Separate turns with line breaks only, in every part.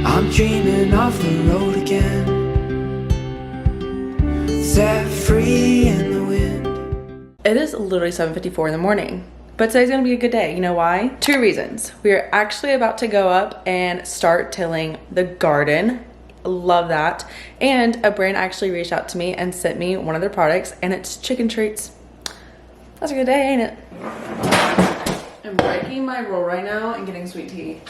I'm dreaming of the road again, set free in the wind.
It is literally 7:54 in the morning, but today's gonna be a good day. You know why? 2 reasons. We are actually about to go up and start tilling the garden. Love that. And a brand actually reached out to me and sent me one of their products, and it's chicken treats. That's a good day, ain't it? I'm breaking my rule right now and getting sweet tea.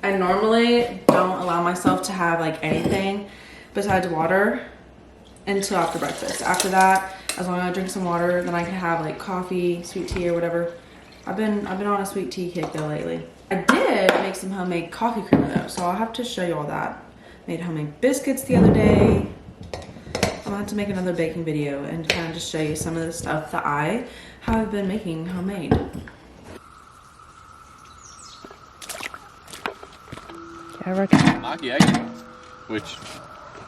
I normally don't allow myself to have like anything besides water until after breakfast. After that, as long as I drink some water, then I can have like coffee, sweet tea, or whatever. I've been on a sweet tea kick though lately. I did make some homemade coffee creamer though, so I'll have to show you all that. Made homemade biscuits the other day. I'll have to make another baking video and kind of just show you some of the stuff that I have been making homemade. Yeah, I reckon.
Mikey ate it, which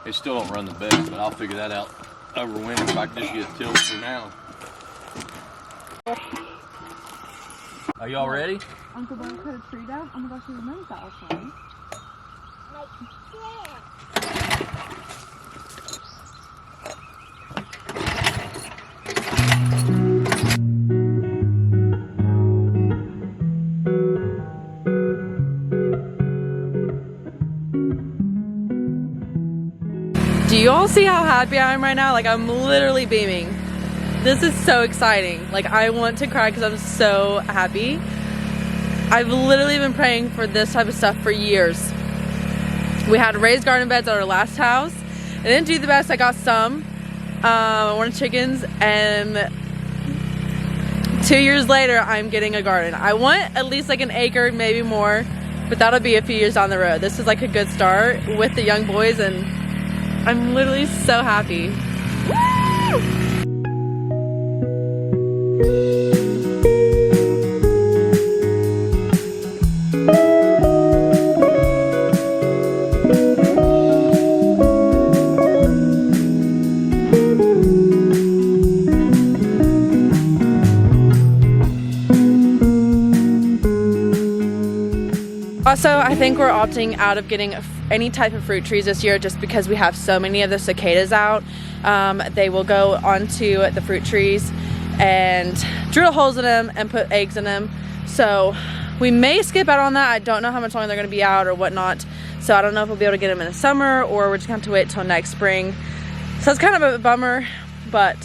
it still don't run the best, but I'll figure that out over winter if I can just get tilled for now. Are y'all ready?
Uncle Bob cut a tree down. Oh my gosh, he remembers that all the time.
Do you all see how happy I am right now? Like, I'm literally beaming. This is so exciting. Like, I want to cry because I'm so happy. I've literally been praying for this type of stuff for years. We had raised garden beds at our last house. I didn't do the best. I got some. I wanted chickens, and 2 years later, I'm getting a garden. I want at least like an acre, maybe more, but that'll be a few years down the road. This is like a good start with the young boys, and I'm literally so happy. Woo! Also, I think we're opting out of getting any type of fruit trees this year just because we have so many of the cicadas out. They will go onto the fruit trees and drill holes in them and put eggs in them. So we may skip out on that. I don't know how much longer they're going to be out or whatnot. So I don't know if we'll be able to get them in the summer, or we're just going to have to wait till next spring. So it's kind of a bummer, but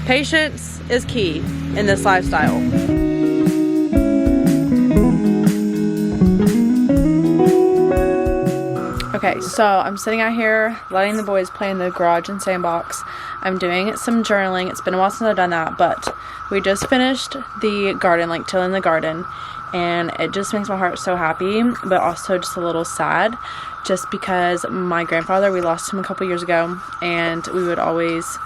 patience is key in this lifestyle. Okay, so I'm sitting out here letting the boys play in the garage and sandbox. I'm doing some journaling. It's been a while since I've done that, but we just finished the garden, like tilling the garden, and it just makes my heart so happy, but also just a little sad, just because my grandfather, we lost him a couple years ago, and he would always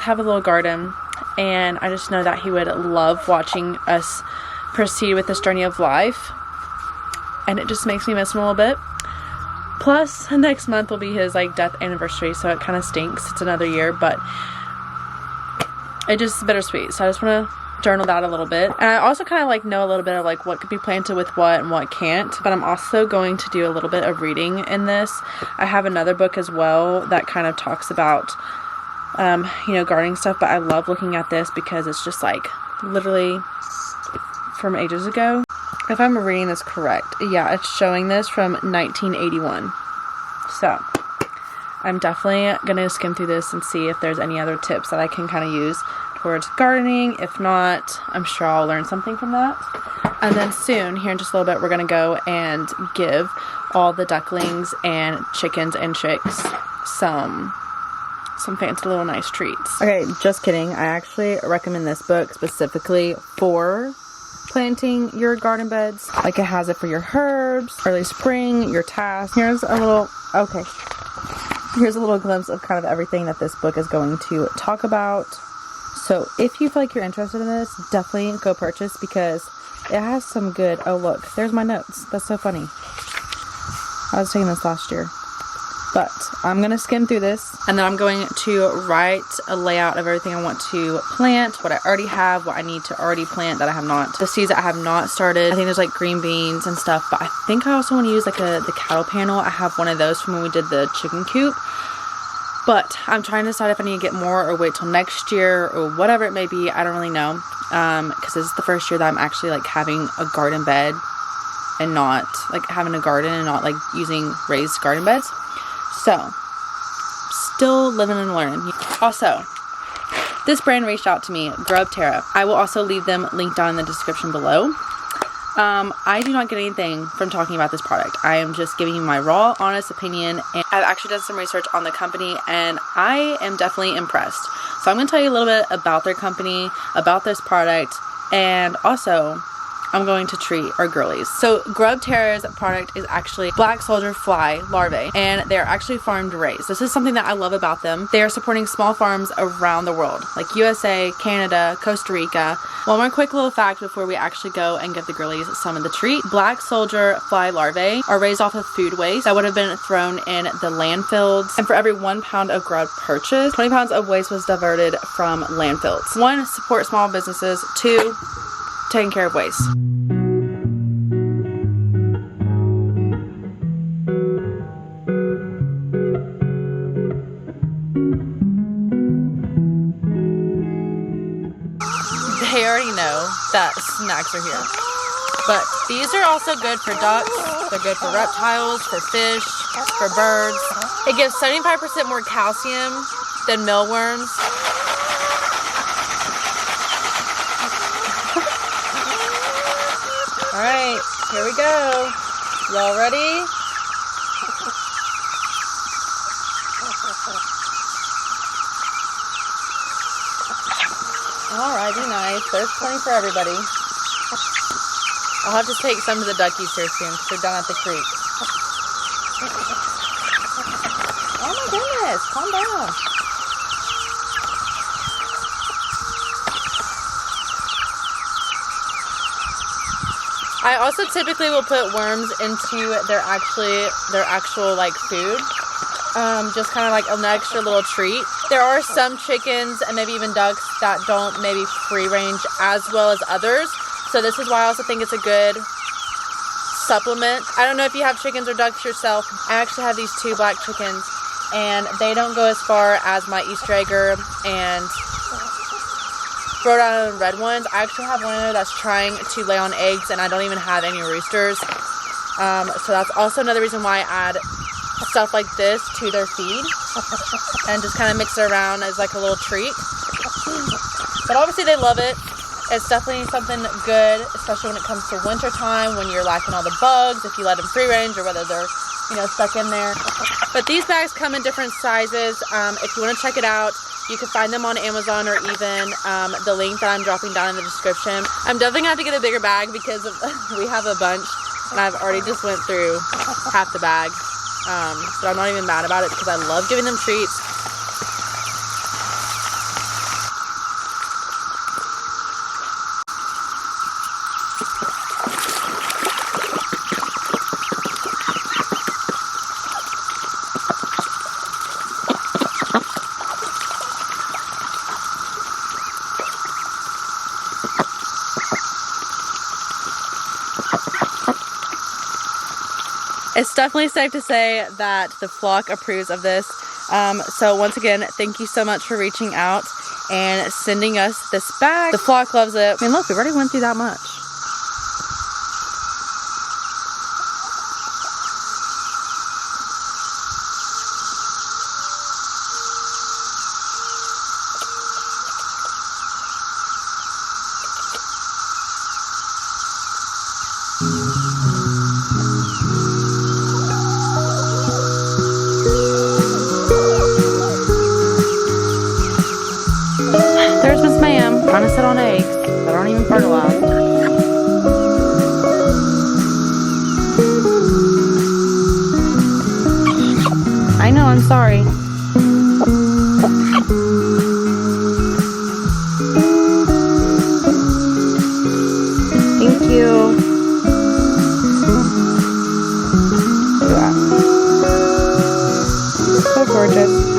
have a little garden, and I just know that he would love watching us proceed with this journey of life. And it just makes me miss him a little bit. Plus, next month will be his like death anniversary, so it kind of stinks. It's another year, but it just is bittersweet. So I just want to journal that a little bit. And I also kind of like know a little bit of like what could be planted with what and what can't. But I'm also going to do a little bit of reading in this. I have another book as well that kind of talks about, you know, gardening stuff. But I love looking at this because it's just like literally from ages ago. If I'm reading this correct, yeah, it's showing this from 1981. So I'm definitely going to skim through this and see if there's any other tips that I can kind of use towards gardening. If not, I'm sure I'll learn something from that. And then soon, here in just a little bit, we're going to go and give all the ducklings and chickens and chicks some fancy little nice treats. Okay, just kidding. I actually recommend this book specifically for planting your garden beds. Like, it has it for your herbs, early spring, your tasks. Here's a little glimpse of kind of everything that this book is going to talk about. So if you feel like you're interested in this, definitely go purchase, because it has some good, oh look, there's my notes. That's so funny. I was taking this last year. But I'm gonna skim through this and then I'm going to write a layout of everything I want to plant, what I already have, what I need to already plant that I have not, the seeds that I have not started. I think there's like green beans and stuff, but I think I also want to use like the cattle panel. I have one of those from when we did the chicken coop. But I'm trying to decide if I need to get more or wait till next year or whatever it may be. I don't really know. Because this is the first year that I'm actually like having a garden bed and not like having a garden and not like using raised garden beds. So, still living and learning. Also, this brand reached out to me, GRUBTERRA. I will also leave them linked down in the description below. I do not get anything from talking about this product. I am just giving you my raw, honest opinion. And I've actually done some research on the company and I am definitely impressed. So I'm going to tell you a little bit about their company, about this product, and also I'm going to treat our girlies. So GRUBTERRA's product is actually black soldier fly larvae, and they're actually farmed raised. This is something that I love about them. They are supporting small farms around the world, like USA, Canada, Costa Rica. One more quick little fact before we actually go and give the girlies some of the treat. Black soldier fly larvae are raised off of food waste that would have been thrown in the landfills. And for every 1 pound of grub purchased, 20 pounds of waste was diverted from landfills. 1, support small businesses. 2, taking care of waste. They already know that snacks are here. But these are also good for ducks, they're good for reptiles, for fish, for birds. It gives 75% more calcium than mealworms. Alright, here we go. Y'all ready? Alright, be nice. There's plenty for everybody. I'll have to take some to the duckies here soon because they're down at the creek. Oh my goodness, calm down. I also typically will put worms into their actual like food. Just kind of like an extra little treat. There are some chickens and maybe even ducks that don't maybe free range as well as others. So this is why I also think it's a good supplement. I don't know if you have chickens or ducks yourself. I actually have these 2 black chickens and they don't go as far as my Easter egger and Rhode Island red ones. I actually have one in there that's trying to lay on eggs and I don't even have any roosters. So that's also another reason why I add stuff like this to their feed and just kind of mix it around as like a little treat. But obviously they love it. It's definitely something good, especially when it comes to winter time when you're lacking all the bugs, if you let them free range or whether they're, you know, stuck in there. But these bags come in different sizes. If you want to check it out, you can find them on Amazon or even the link that I'm dropping down in the description. I'm definitely gonna have to get a bigger bag because we have a bunch and I've already just went through half the bag. But I'm not even mad about it because I love giving them treats. It's definitely safe to say that the flock approves of this. So once again, thank you so much for reaching out and sending us this bag. The flock loves it. I mean, look, we've already went through that much. There's Miss Ma'am trying to sit on eggs that aren't even fertilized. I know, I'm sorry. Thank you. gorgeous.